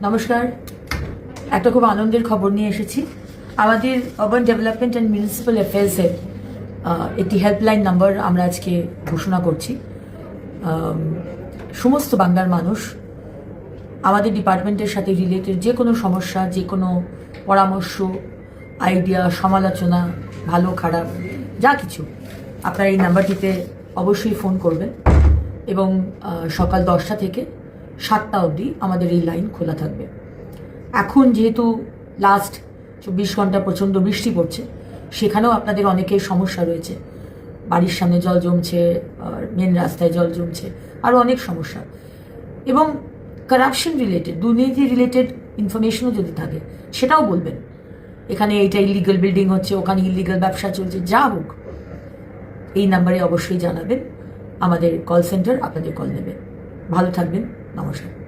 নমস্কার। একটা খুব আনন্দের খবর নিয়ে এসেছি। আমাদের আরবান ডেভেলপমেন্ট অ্যান্ড মিউনিসিপ্যাল অ্যাফেয়ার্সের একটি হেল্পলাইন নাম্বার আমরা আজকে ঘোষণা করছি। সমস্ত বাংলার মানুষ আমাদের ডিপার্টমেন্টের সাথে রিলেটেড যে কোনো সমস্যা, যে কোনো পরামর্শ, আইডিয়া, সমালোচনা, ভালো খারাপ যা কিছু, আপনারা এই নাম্বারটিতে অবশ্যই ফোন করবেন এবং সকাল 10টা থেকে 7টা অবধি আমাদের এই লাইন খোলা থাকবে। এখন যেহেতু লাস্ট 24 ঘন্টা প্রচণ্ড বৃষ্টি পড়ছে, সেখানেও আপনাদের অনেকের সমস্যা রয়েছে। বাড়ির সামনে জল জমছে, মেন রাস্তায় জল জমছে, আরও অনেক সমস্যা। এবং কারাপশন রিলেটেড, দুর্নীতি রিলেটেড ইনফরমেশনও যদি থাকে সেটাও বলবেন। এখানে এইটা ইলিগাল বিল্ডিং হচ্ছে, ওখানে ইলিগাল ব্যবসা চলছে, যা হোক এই নাম্বারে অবশ্যই জানাবেন। আমাদের কল সেন্টার আপনাদের কল নেবে। ভালো থাকবেন। নমস্কার।